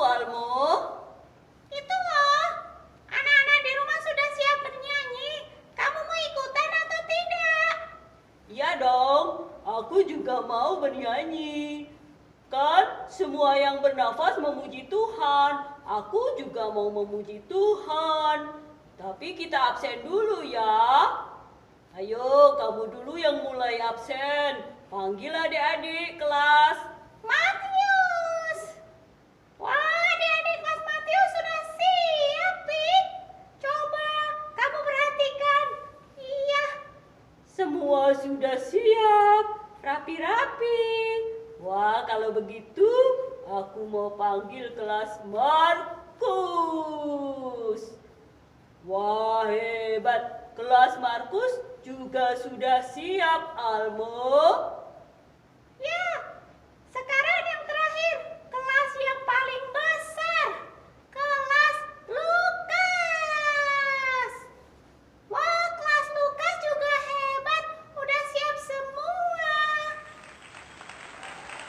Almo? Itu loh, anak-anak di rumah sudah siap bernyanyi. Kamu mau ikutan atau tidak? Iya dong, aku juga mau bernyanyi. Kan semua yang bernafas memuji Tuhan. Aku juga mau memuji Tuhan. Tapi kita absen dulu ya. Ayo, kamu dulu yang mulai absen. Panggil adik-adik kelas. Matius! Wah, adik-adik kelas Matius sudah siap, Pik. Coba kamu perhatikan. Iya, Semua sudah siap, rapi-rapi. Wah, kalau begitu aku mau panggil kelas Markus. Wah, hebat. Kelas Markus juga sudah siap, Almo. ya. Sekarang yang terakhir, kelas yang paling besar. Kelas Lukas. Wah, kelas Lukas juga hebat. Udah siap semua.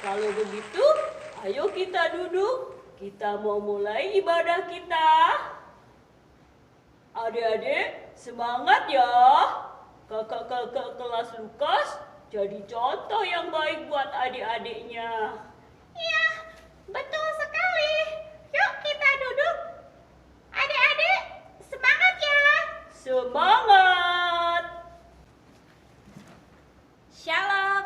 Kalau begitu, ayo kita duduk. Kita mau mulai ibadah kita. Adik-adik, semangat ya. Kakak-kakak kelas Lukas jadi contoh yang baik buat adik-adiknya. Iya, betul sekali. Yuk kita duduk. Adik-adik, semangat ya. Semangat! Shalom.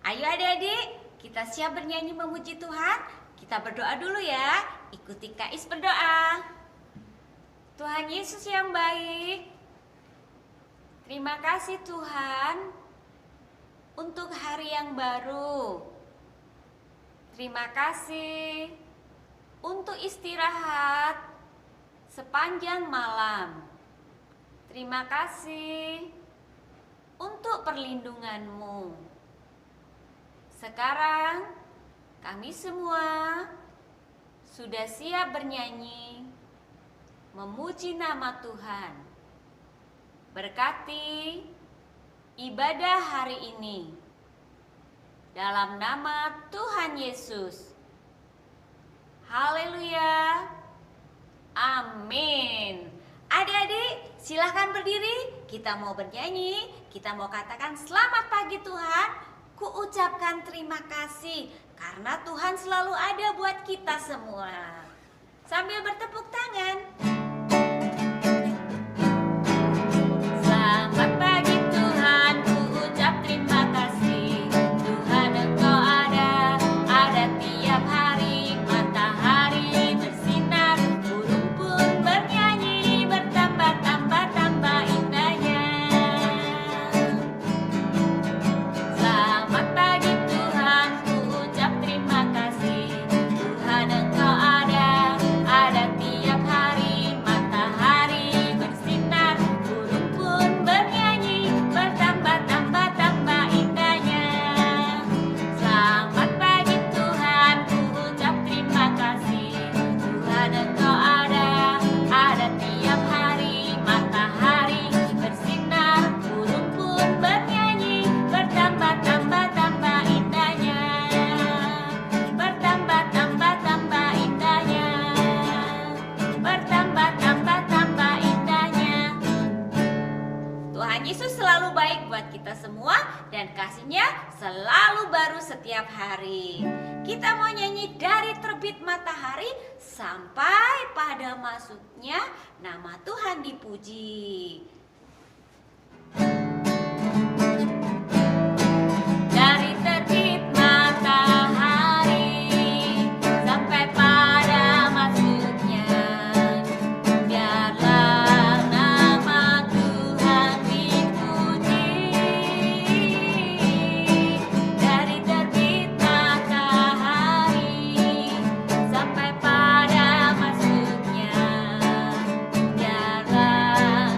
Ayo adik-adik, kita siap bernyanyi memuji Tuhan. Kita berdoa dulu ya. Ikuti Kais berdoa. Tuhan Yesus yang baik, terima kasih Tuhan untuk hari yang baru. Terima kasih untuk istirahat sepanjang malam. Terima kasih untuk perlindungan-Mu. Sekarang kami semua sudah siap bernyanyi memuji nama Tuhan. Berkati ibadah hari ini dalam nama Tuhan Yesus. Haleluya. Amin. Adik-adik, silahkan berdiri. Kita mau bernyanyi. Kita mau katakan selamat pagi Tuhan. Kuucapkan terima kasih karena Tuhan selalu ada buat kita semua. Sambil bertepuk tangan. Selamat pagi Tuhan, ku ucap terima kasih. Tuhan Engkau ada tiap hari. Matahari bersinar, burung pun bernyanyi, bertambah-tambah indahnya. Selamat pagi Tuhan, ku ucap terima kasih. Tuhan Engkau ada tiap hari. Matahari bersinar, burung pun bernyanyi, bertambah-tambah indahnya. Selamat pagi Tuhan, ku ucap terima kasih. Tuhan Engkau ada tiap hari. Matahari bersinar, burung pun bernyanyi, bertambah-tambah indahnya. Bertambah-tambah indahnya. Bertambah-tambah indahnya. Tuhan Yesus selalu baik buat kita semua dan kasih-Nya selalu baru setiap hari. Kita mau nyanyi dari terbit matahari sampai pada masuknya nama Tuhan dipuji. Dari terbit matahari sampai pada masuknya, biarlah nama Tuhan dipuji. Dari terbit matahari sampai pada masuknya, biarlah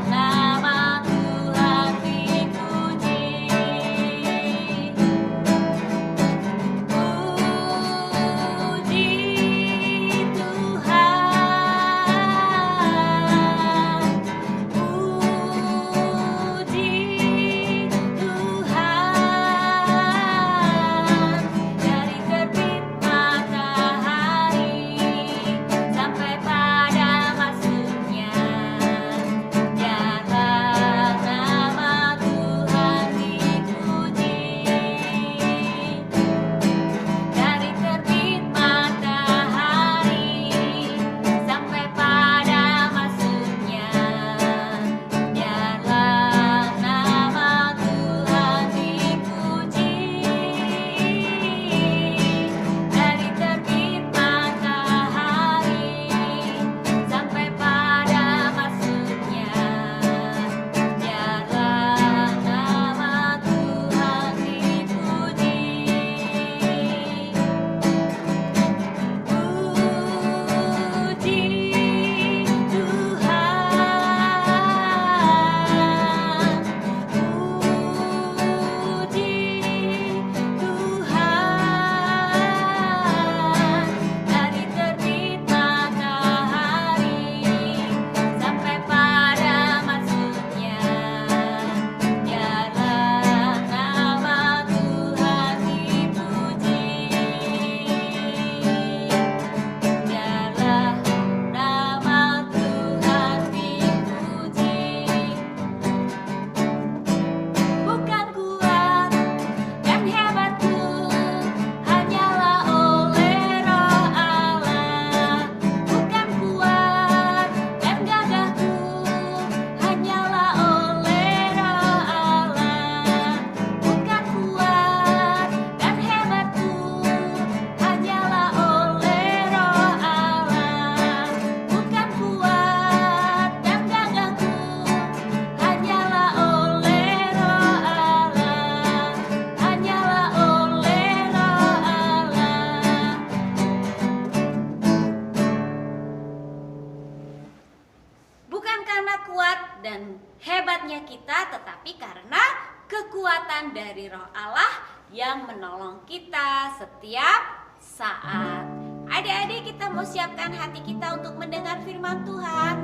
kekuatan dari Roh Allah yang menolong kita setiap saat. Adik-adik, kita mau siapkan hati kita untuk mendengar firman Tuhan.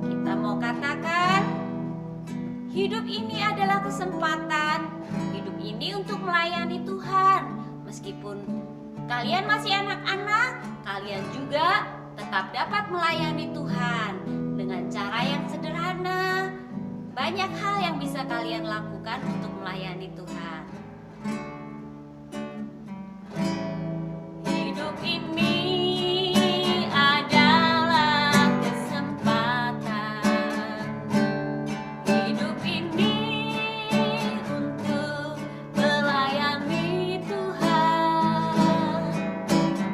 Kita mau katakan, hidup ini adalah kesempatan. Hidup ini untuk melayani Tuhan. Meskipun kalian masih anak-anak, kalian juga tetap dapat melayani Tuhan dengan cara yang sederhana. Banyak hal yang bisa kalian lakukan untuk melayani Tuhan. Hidup ini adalah kesempatan. Hidup ini untuk melayani Tuhan.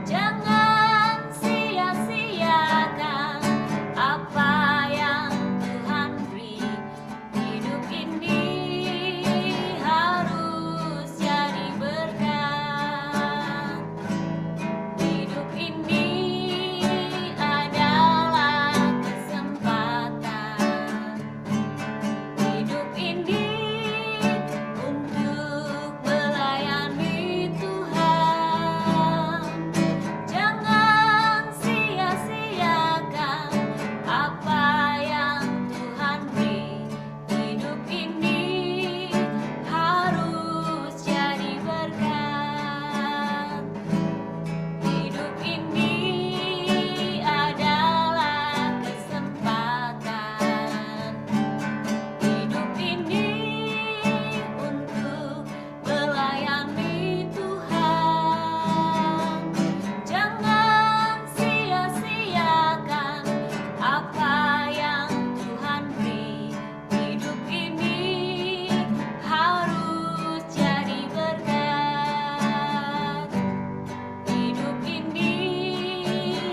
Jangan sia-siakan apa yang Tuhan beri. Hidup ini harus jadi berkat. Hidup ini adalah kesempatan. Hidup ini untuk melayani Tuhan. Jangan sia-siakan apa yang Tuhan beri. Hidup ini harus jadi berkat. Hidup ini adalah kesempatan. Hidup ini untuk melayani Tuhan. Jangan sia-siakan apa yang Tuhan beri. Hidup ini harus jadi berkat. Hidup ini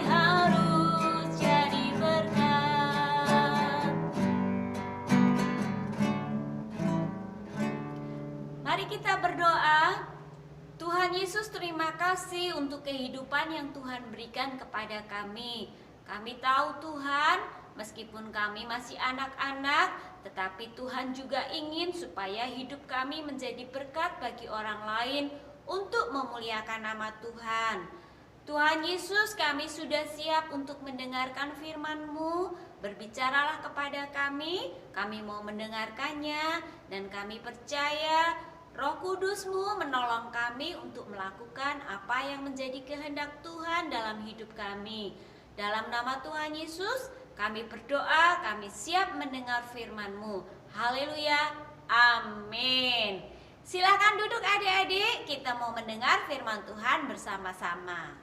harus jadi berkat. Mari kita berdoa. Tuhan Yesus, terima kasih untuk kehidupan yang Tuhan berikan kepada kami. Kami tahu Tuhan, meskipun kami masih anak-anak, tetapi Tuhan juga ingin supaya hidup kami menjadi berkat bagi orang lain untuk memuliakan nama Tuhan. Tuhan Yesus, kami sudah siap untuk mendengarkan firman-Mu. Berbicaralah kepada kami mau mendengarkannya, dan kami percaya Roh Kudus-Mu menolong kami untuk melakukan apa yang menjadi kehendak Tuhan dalam hidup kami. Dalam nama Tuhan Yesus, kami berdoa, kami siap mendengar firman-Mu. Haleluya, amin. Silakan duduk adik-adik, kita mau mendengar firman Tuhan bersama-sama.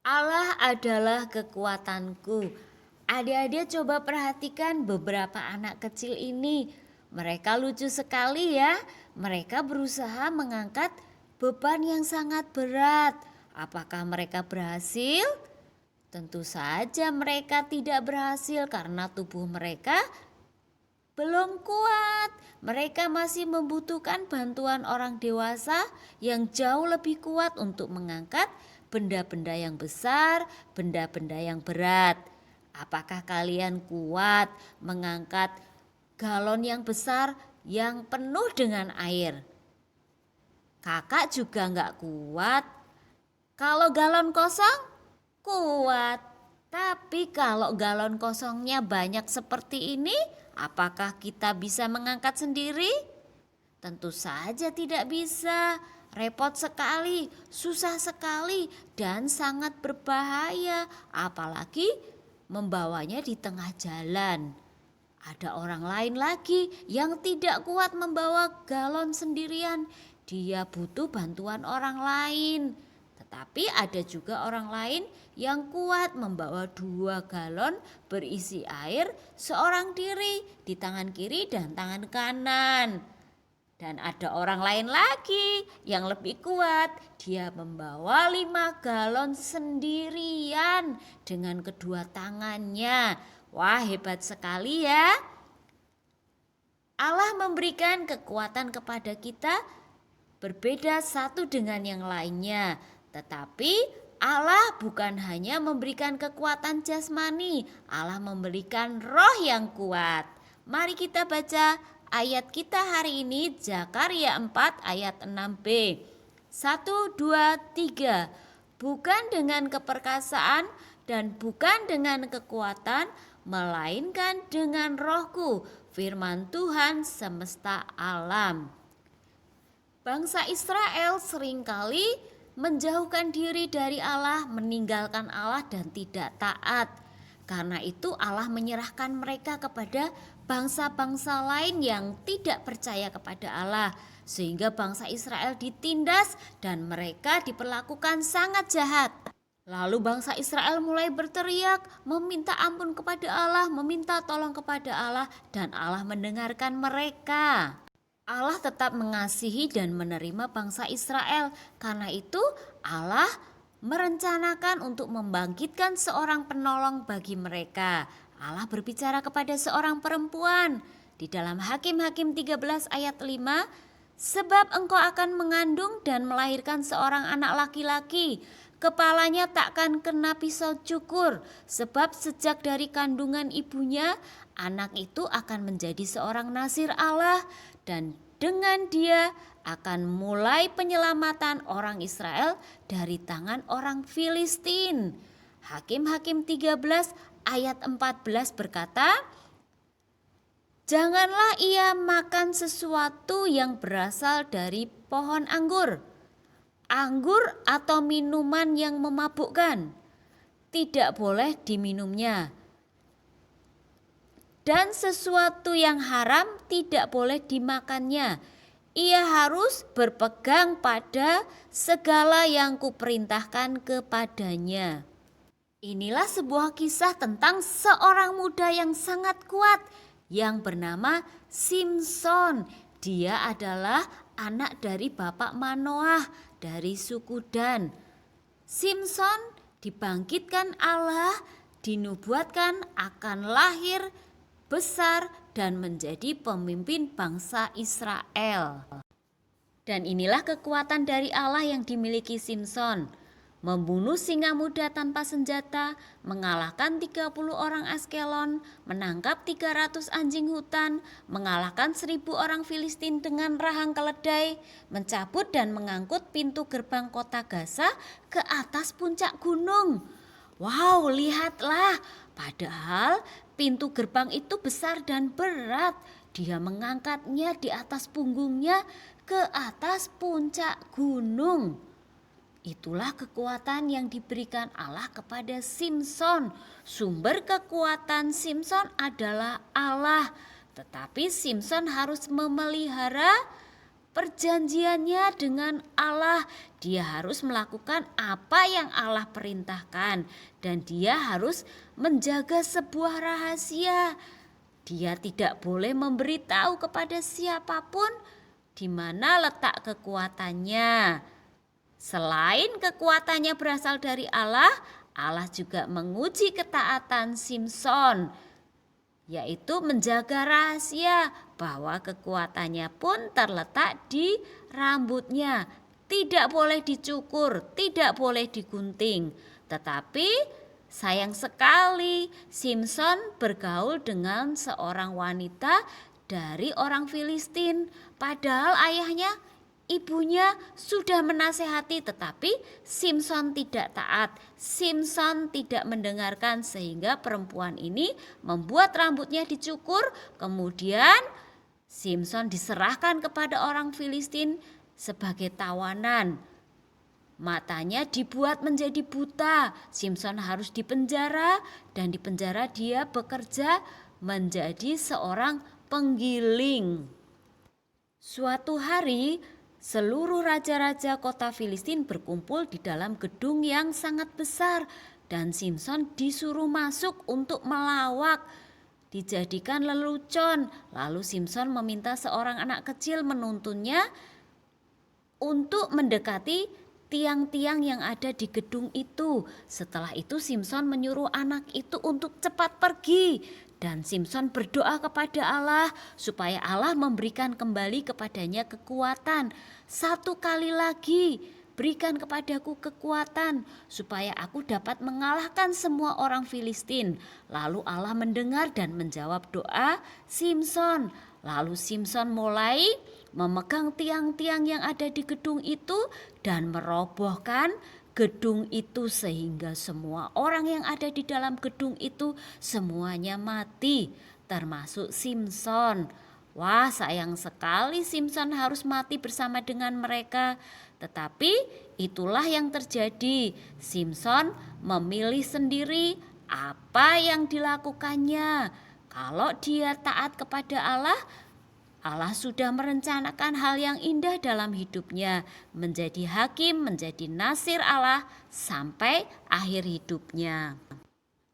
Allah adalah kekuatanku. Adik-adik coba perhatikan beberapa anak kecil ini. Mereka lucu sekali ya. Mereka berusaha mengangkat beban yang sangat berat. Apakah mereka berhasil? Tentu saja mereka tidak berhasil karena tubuh mereka belum kuat. Mereka masih membutuhkan bantuan orang dewasa yang jauh lebih kuat untuk mengangkat benda-benda yang besar, benda-benda yang berat. Apakah kalian kuat mengangkat galon yang besar yang penuh dengan air? Kakak juga nggak kuat. Kalau galon kosong, kuat. Tapi kalau galon kosongnya banyak seperti ini, apakah kita bisa mengangkat sendiri? Tentu saja tidak bisa. Repot sekali, susah sekali, dan sangat berbahaya. Apalagi membawanya di tengah jalan. Ada orang lain lagi yang tidak kuat membawa galon sendirian. Dia butuh bantuan orang lain. Tetapi ada juga orang lain yang kuat membawa 2 galon berisi air seorang diri di tangan kiri dan tangan kanan. Dan ada orang lain lagi yang lebih kuat. Dia membawa 5 galon sendirian dengan kedua tangannya. Wah, hebat sekali ya. Allah memberikan kekuatan kepada kita berbeda satu dengan yang lainnya. Tetapi Allah bukan hanya memberikan kekuatan jasmani. Allah memberikan roh yang kuat. Mari kita baca ayat kita hari ini, Zakaria 4 ayat 6b. 1, 2, 3. Bukan dengan keperkasaan dan bukan dengan kekuatan, melainkan dengan rohku, firman Tuhan semesta alam. Bangsa Israel seringkali menjauhkan diri dari Allah, meninggalkan Allah dan tidak taat. Karena itu Allah menyerahkan mereka kepada bangsa-bangsa lain yang tidak percaya kepada Allah. Sehingga bangsa Israel ditindas dan mereka diperlakukan sangat jahat. Lalu bangsa Israel mulai berteriak, meminta ampun kepada Allah, meminta tolong kepada Allah, dan Allah mendengarkan mereka. Allah tetap mengasihi dan menerima bangsa Israel. Karena itu Allah merencanakan untuk membangkitkan seorang penolong bagi mereka. Allah berbicara kepada seorang perempuan di dalam Hakim-Hakim 13 ayat 5, sebab engkau akan mengandung dan melahirkan seorang anak laki-laki, kepalanya takkan kena pisau cukur, sebab sejak dari kandungan ibunya anak itu akan menjadi seorang nazir Allah, dan dengan dia akan mulai penyelamatan orang Israel dari tangan orang Filistin. Hakim-Hakim 13 ayat 14 berkata, janganlah ia makan sesuatu yang berasal dari pohon anggur atau minuman yang memabukkan, tidak boleh diminumnya. Dan sesuatu yang haram tidak boleh dimakannya. Ia harus berpegang pada segala yang kuperintahkan kepadanya. Inilah sebuah kisah tentang seorang muda yang sangat kuat yang bernama Simson. Dia adalah anak dari bapak Manoah dari suku Dan. Simson dibangkitkan Allah, dinubuatkan akan lahir besar dan menjadi pemimpin bangsa Israel. Dan inilah kekuatan dari Allah yang dimiliki Simson. Membunuh singa muda tanpa senjata, mengalahkan 30 orang Askelon, menangkap 300 anjing hutan, mengalahkan 1000 orang Filistin dengan rahang keledai, mencabut dan mengangkut pintu gerbang kota Gaza ke atas puncak gunung. Wow, lihatlah, padahal pintu gerbang itu besar dan berat. Dia mengangkatnya di atas punggungnya ke atas puncak gunung. Itulah kekuatan yang diberikan Allah kepada Simson. Sumber kekuatan Simson adalah Allah. Tetapi Simson harus memelihara perjanjiannya dengan Allah. Dia harus melakukan apa yang Allah perintahkan. Dan dia harus menjaga sebuah rahasia. Dia tidak boleh memberitahu kepada siapapun di mana letak kekuatannya. Selain kekuatannya berasal dari Allah, Allah juga menguji ketaatan Simson, yaitu menjaga rahasia bahwa kekuatannya pun terletak di rambutnya. Tidak boleh dicukur, tidak boleh digunting. Tetapi sayang sekali Simson bergaul dengan seorang wanita dari orang Filistin. Padahal ayahnya, ibunya sudah menasehati, tetapi Simson tidak taat. Simson tidak mendengarkan sehingga perempuan ini membuat rambutnya dicukur. Kemudian Simson diserahkan kepada orang Filistin sebagai tawanan. Matanya dibuat menjadi buta. Simson harus dipenjara dan di penjara dia bekerja menjadi seorang penggiling. Suatu hari seluruh raja-raja kota Filistin berkumpul di dalam gedung yang sangat besar dan Simson disuruh masuk untuk melawak. Dijadikan lelucon. Lalu Simson meminta seorang anak kecil menuntunnya untuk mendekati tiang-tiang yang ada di gedung itu. Setelah itu Simson menyuruh anak itu untuk cepat pergi. Dan Simson berdoa kepada Allah supaya Allah memberikan kembali kepadanya kekuatan. Satu kali lagi berikan kepadaku kekuatan supaya aku dapat mengalahkan semua orang Filistin. Lalu Allah mendengar dan menjawab doa Simson. Lalu Simson mulai memegang tiang-tiang yang ada di gedung itu dan merobohkan gedung itu sehingga semua orang yang ada di dalam gedung itu semuanya mati, termasuk Simson. Wah, sayang sekali Simson harus mati bersama dengan mereka. Tetapi itulah yang terjadi. Simson memilih sendiri apa yang dilakukannya. Kalau dia taat kepada Allah, Allah sudah merencanakan hal yang indah dalam hidupnya, menjadi hakim, menjadi nasir Allah sampai akhir hidupnya.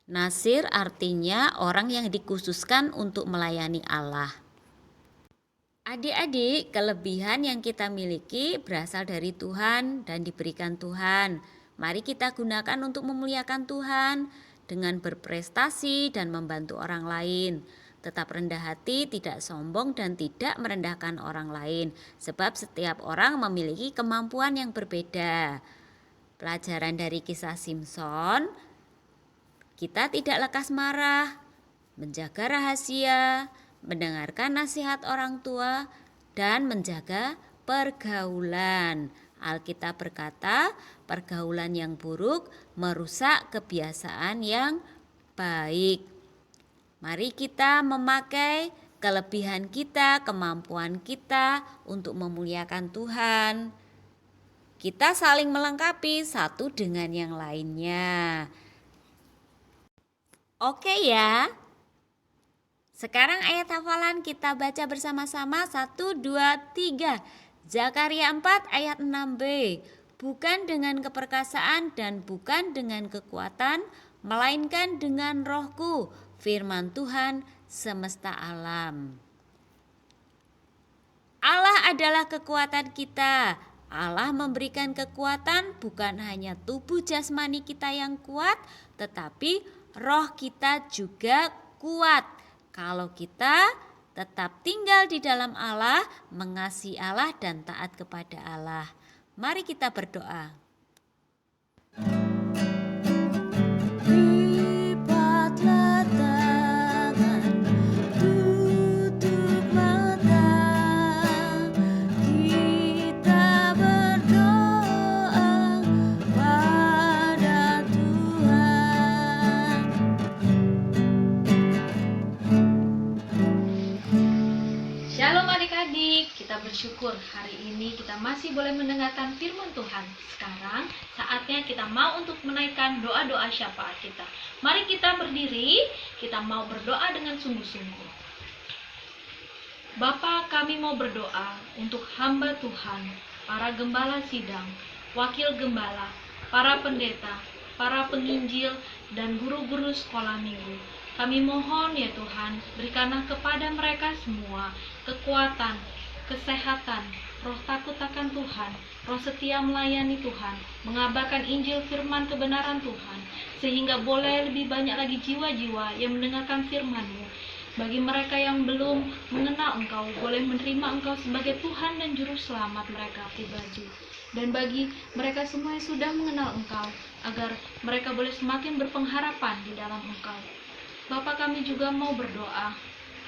Nasir artinya orang yang dikhususkan untuk melayani Allah. Adik-adik, kelebihan yang kita miliki berasal dari Tuhan dan diberikan Tuhan. Mari kita gunakan untuk memuliakan Tuhan dengan berprestasi dan membantu orang lain. Tetap rendah hati, tidak sombong dan tidak merendahkan orang lain, sebab setiap orang memiliki kemampuan yang berbeda. Pelajaran dari kisah Simson, kita tidak lekas marah, menjaga rahasia, mendengarkan nasihat orang tua, dan menjaga pergaulan. Alkitab berkata, pergaulan yang buruk merusak kebiasaan yang baik. Mari kita memakai kelebihan kita, kemampuan kita untuk memuliakan Tuhan. Kita saling melengkapi satu dengan yang lainnya. Oke ya. Sekarang ayat hafalan kita baca bersama-sama 1, 2, 3. Zakaria 4 ayat 6b. Bukan dengan keperkasaan dan bukan dengan kekuatan, melainkan dengan rohku, firman Tuhan semesta alam. Allah adalah kekuatan kita. Allah memberikan kekuatan bukan hanya tubuh jasmani kita yang kuat, tetapi roh kita juga kuat. Kalau kita tetap tinggal di dalam Allah, mengasihi Allah dan taat kepada Allah. Mari kita berdoa. Lipatlah tangan, tutup mata, kita berdoa pada Tuhan. Shalom adik-adik, kita bersyukur hari ini kita masih boleh mendengarkan firman Tuhan. Sekarang saatnya kita mau untuk menaikkan doa-doa syafaat kita. Mari kita berdiri, kita mau berdoa dengan sungguh-sungguh. Bapa, kami mau berdoa untuk hamba Tuhan, para gembala sidang, wakil gembala, para pendeta, para penginjil, dan guru-guru sekolah minggu. Kami mohon ya Tuhan, berikanlah kepada mereka semua kekuatan, kesehatan, roh takut akan Tuhan, roh setia melayani Tuhan, mengabarkan Injil firman kebenaran Tuhan, sehingga boleh lebih banyak lagi jiwa-jiwa yang mendengarkan firman-Mu. Bagi mereka yang belum mengenal Engkau, boleh menerima Engkau sebagai Tuhan dan Juru Selamat mereka pribadi. Dan bagi mereka semua yang sudah mengenal Engkau, agar mereka boleh semakin berpengharapan di dalam Engkau. Bapa, kami juga mau berdoa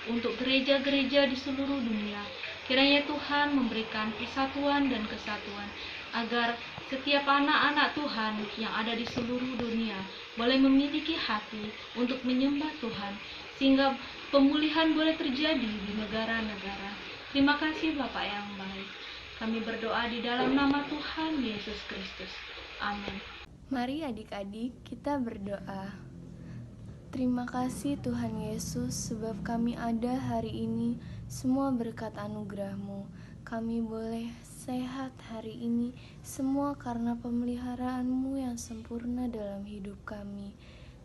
untuk gereja-gereja di seluruh dunia. Kiranya Tuhan memberikan persatuan dan kesatuan, agar setiap anak-anak Tuhan yang ada di seluruh dunia boleh memiliki hati untuk menyembah Tuhan, sehingga pemulihan boleh terjadi di negara-negara. Terima kasih Bapak yang baik. Kami berdoa di dalam nama Tuhan Yesus Kristus. Amin. Mari adik-adik kita berdoa. Terima kasih Tuhan Yesus, sebab kami ada hari ini semua berkat anugerah-Mu. Kami boleh sehat hari ini, semua karena pemeliharaan-Mu yang sempurna dalam hidup kami.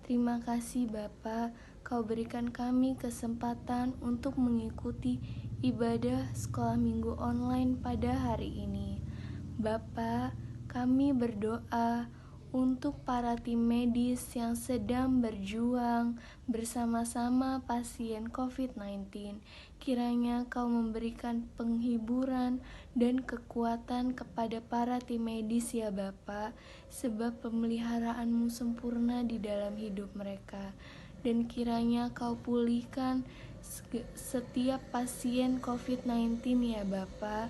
Terima kasih Bapa, Kau berikan kami kesempatan untuk mengikuti ibadah sekolah minggu online pada hari ini. Bapa, kami berdoa untuk para tim medis yang sedang berjuang bersama-sama pasien COVID-19. Kiranya Kau memberikan penghiburan dan kekuatan kepada para tim medis ya Bapa, sebab pemeliharaanmu sempurna di dalam hidup mereka. Dan kiranya Kau pulihkan setiap pasien COVID-19 ya Bapa.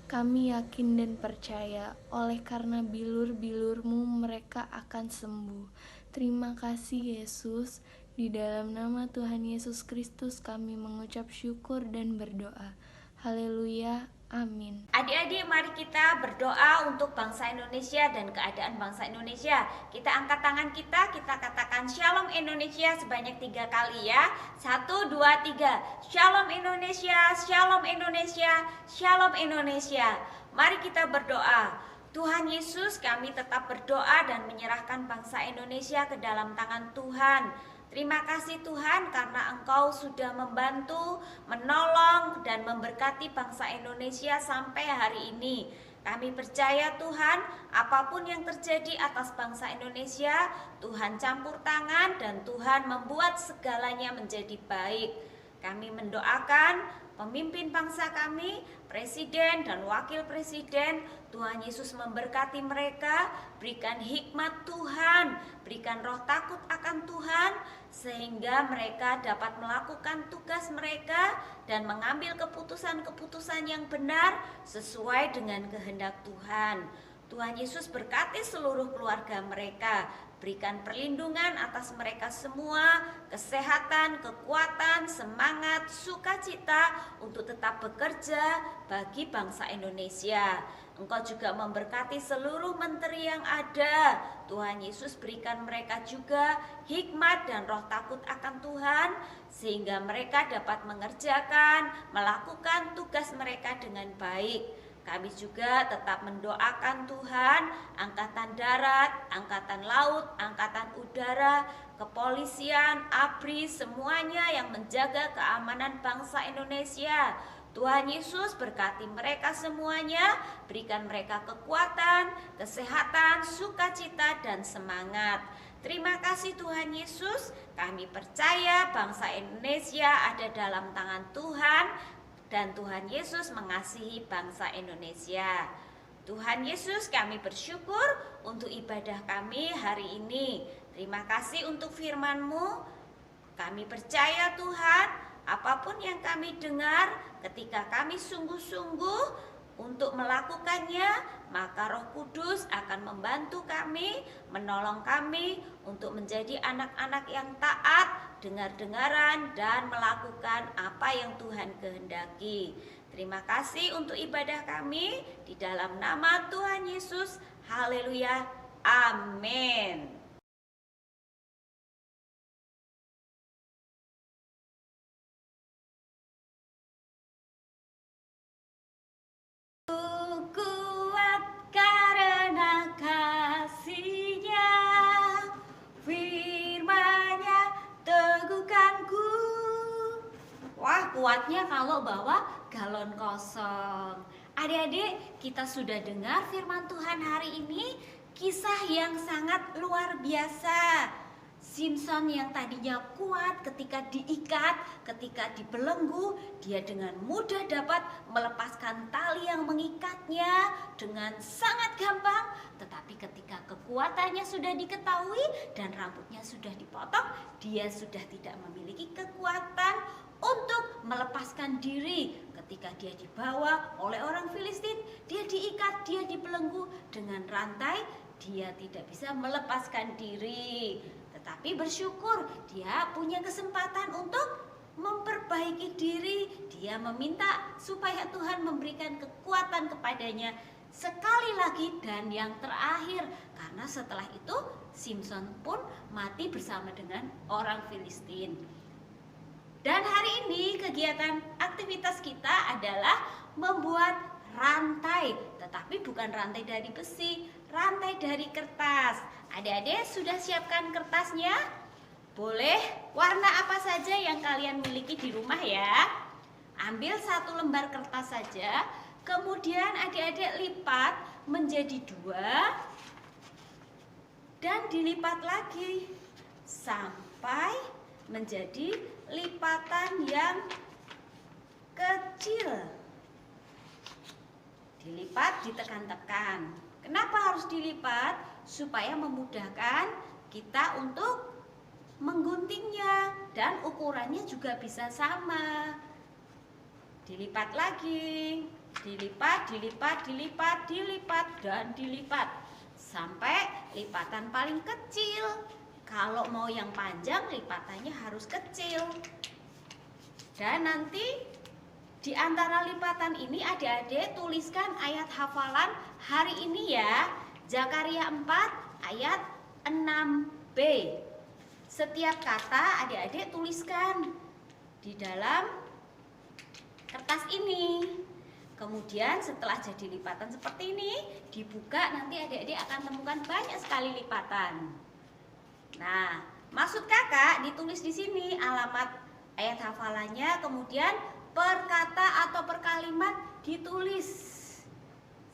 Kami yakin dan percaya oleh karena bilur-bilur-Mu mereka akan sembuh. Terima kasih Yesus. Di dalam nama Tuhan Yesus Kristus kami mengucap syukur dan berdoa. Haleluya. Amin. Adik-adik, mari kita berdoa untuk bangsa Indonesia dan keadaan bangsa Indonesia. Kita angkat tangan kita katakan Shalom Indonesia sebanyak 3 kali ya. 1, 2, 3. Shalom Indonesia, Shalom Indonesia, Shalom Indonesia. Mari kita berdoa. Tuhan Yesus, kami tetap berdoa dan menyerahkan bangsa Indonesia ke dalam tangan Tuhan. Terima kasih Tuhan karena Engkau sudah membantu, menolong, dan memberkati bangsa Indonesia sampai hari ini. Kami percaya Tuhan, apapun yang terjadi atas bangsa Indonesia, Tuhan campur tangan dan Tuhan membuat segalanya menjadi baik. Kami mendoakan pemimpin bangsa kami, presiden dan wakil presiden, Tuhan Yesus memberkati mereka, berikan hikmat Tuhan, berikan roh takut akan Tuhan, sehingga mereka dapat melakukan tugas mereka dan mengambil keputusan-keputusan yang benar sesuai dengan kehendak Tuhan. Tuhan Yesus berkati seluruh keluarga mereka, berikan perlindungan atas mereka semua, kesehatan, kekuatan, semangat, sukacita untuk tetap bekerja bagi bangsa Indonesia. Engkau juga memberkati seluruh menteri yang ada. Tuhan Yesus berikan mereka juga hikmat dan roh takut akan Tuhan, sehingga mereka dapat mengerjakan, melakukan tugas mereka dengan baik. Kami juga tetap mendoakan Tuhan, Angkatan Darat, Angkatan Laut, Angkatan Udara, Kepolisian, ABRI, semuanya yang menjaga keamanan bangsa Indonesia. Tuhan Yesus berkati mereka semuanya, berikan mereka kekuatan, kesehatan, sukacita, dan semangat. Terima kasih Tuhan Yesus, kami percaya bangsa Indonesia ada dalam tangan Tuhan, dan Tuhan Yesus mengasihi bangsa Indonesia. Tuhan Yesus, kami bersyukur untuk ibadah kami hari ini. Terima kasih untuk firman-Mu. Kami percaya Tuhan, apapun yang kami dengar, ketika kami sungguh-sungguh untuk melakukannya, maka Roh Kudus akan membantu kami, menolong kami untuk menjadi anak-anak yang taat, dengar-dengaran, dan melakukan apa yang Tuhan kehendaki. Terima kasih untuk ibadah kami di dalam nama Tuhan Yesus. Haleluya. Amin. Kuat karena kasih-Nya, firman-Nya teguhkanku. Wah, kuatnya kalau bawa galon kosong. Adik-adik, kita sudah dengar firman Tuhan hari ini, kisah yang sangat luar biasa. Simpson yang tadinya kuat ketika diikat, ketika dibelenggu, dia dengan mudah dapat melepaskan tali yang mengikatnya dengan sangat gampang. Tetapi ketika kekuatannya sudah diketahui dan rambutnya sudah dipotong, dia sudah tidak memiliki kekuatan untuk melepaskan diri. Ketika dia dibawa oleh orang Filistin, dia diikat, dia dibelenggu dengan rantai, dia tidak bisa melepaskan diri. Tetapi bersyukur dia punya kesempatan untuk memperbaiki diri. Dia meminta supaya Tuhan memberikan kekuatan kepadanya sekali lagi dan yang terakhir. Karena setelah itu Simpson pun mati bersama dengan orang Filistin. Dan hari ini kegiatan aktivitas kita adalah membuat rantai, tetapi bukan rantai dari besi, rantai dari kertas. Adik-adik sudah siapkan kertasnya? Boleh warna apa saja yang kalian miliki di rumah ya. Ambil 1 lembar kertas saja, kemudian adik-adik lipat menjadi 2. dan dilipat lagi sampai menjadi lipatan yang kecil. Dilipat, ditekan-tekan. Kenapa harus dilipat? Supaya memudahkan kita untuk mengguntingnya dan ukurannya juga bisa sama. Dilipat lagi, dilipat, dilipat, dilipat, dilipat, dan dilipat sampai lipatan paling kecil. Kalau mau yang panjang, lipatannya harus kecil. Dan nanti di antara lipatan ini adik-adik tuliskan ayat hafalan hari ini ya. Zakaria 4 ayat 6b. Setiap kata adik-adik tuliskan di dalam kertas ini. Kemudian setelah jadi lipatan seperti ini, dibuka, nanti adik-adik akan temukan banyak sekali lipatan. Nah, maksud kakak ditulis di sini alamat ayat hafalannya, kemudian per kata atau per kalimat ditulis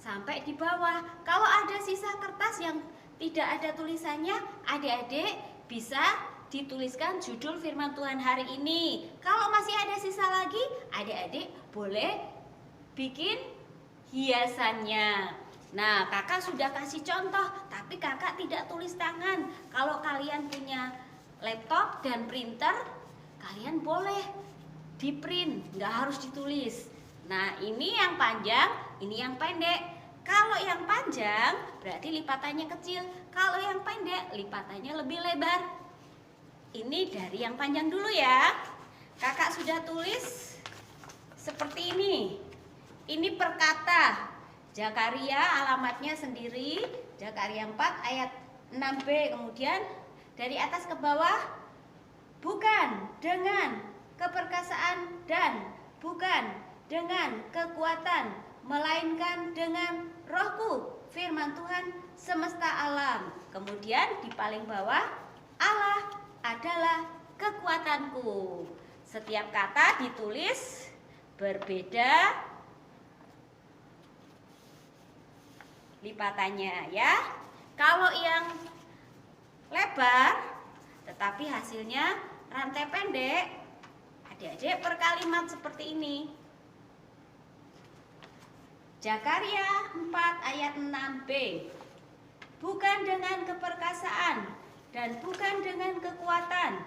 sampai di bawah. Kalau ada sisa kertas yang tidak ada tulisannya, adik-adik bisa dituliskan judul firman Tuhan hari ini. Kalau masih ada sisa lagi, adik-adik boleh bikin hiasannya. Nah, kakak sudah kasih contoh, tapi kakak tidak tulis tangan. Kalau kalian punya laptop dan printer, kalian boleh di print, nggak harus ditulis. Nah, ini yang panjang, ini yang pendek. Kalau yang panjang berarti lipatannya kecil. Kalau yang pendek lipatannya lebih lebar. Ini dari yang panjang dulu ya. Kakak sudah tulis seperti ini. Ini per kata. Zakaria alamatnya sendiri, Zakaria 4 ayat 6b. Kemudian dari atas ke bawah, bukan dengan keperkasaan dan bukan dengan kekuatan, melainkan dengan Rohku, firman Tuhan semesta alam. Kemudian di paling bawah, Allah adalah kekuatanku. Setiap kata ditulis berbeda lipatannya ya. Kalau yang lebar tetapi hasilnya rantai pendek, adik-adik per kalimat seperti ini. Zakaria 4 ayat 6b. Bukan dengan keperkasaan dan bukan dengan kekuatan,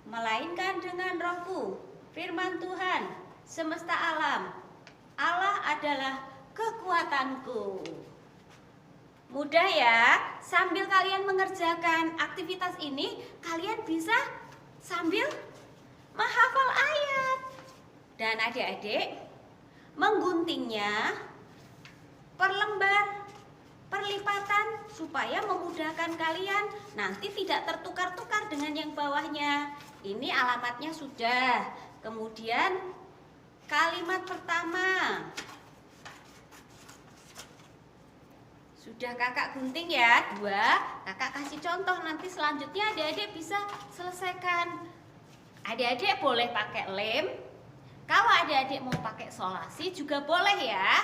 melainkan dengan Rohku, firman Tuhan semesta alam. Allah adalah kekuatanku. Mudah ya, sambil kalian mengerjakan aktivitas ini, kalian bisa sambil menghafal ayat. Dan adik-adik mengguntingnya per lembar, per lipatan, supaya memudahkan kalian nanti tidak tertukar-tukar dengan yang bawahnya. Ini alamatnya sudah. Kemudian kalimat pertama sudah kakak gunting ya, 2. Kakak kasih contoh, nanti selanjutnya adik-adik bisa selesaikan. Adik-adik boleh pakai lem. Kalau adik-adik mau pakai solasi juga boleh ya.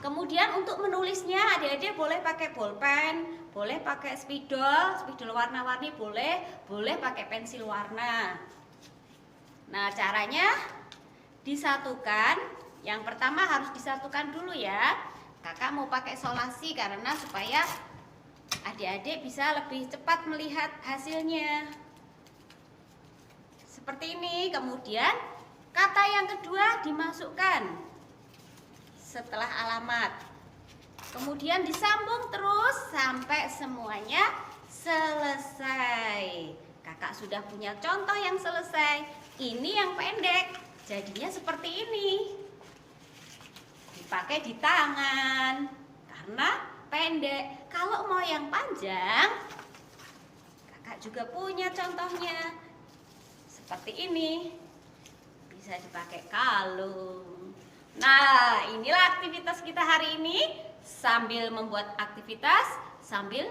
Kemudian untuk menulisnya adik-adik boleh pakai bolpen, boleh pakai spidol warna-warni boleh pakai pensil warna. Nah, caranya disatukan. Yang pertama harus disatukan dulu ya. Kakak mau pakai solasi karena supaya adik-adik bisa lebih cepat melihat hasilnya. Seperti ini. Kemudian kata yang kedua dimasukkan setelah alamat. Kemudian disambung terus sampai semuanya selesai. Kakak sudah punya contoh yang selesai. Ini yang pendek, jadinya seperti ini. Dipakai di tangan karena pendek. Kalau mau yang panjang, kakak juga punya contohnya seperti ini, bisa dipakai kalung. Nah, inilah aktivitas kita hari ini, sambil membuat aktivitas sambil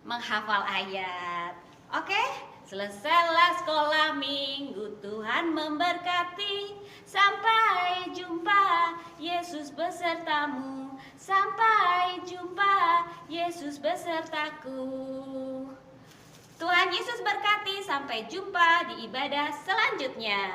menghafal ayat. Oke, selesailah sekolah minggu. Tuhan memberkati. Sampai jumpa, Yesus besertamu. Sampai jumpa, Yesus besertaku. Tuhan Yesus berkati, sampai jumpa di ibadah selanjutnya.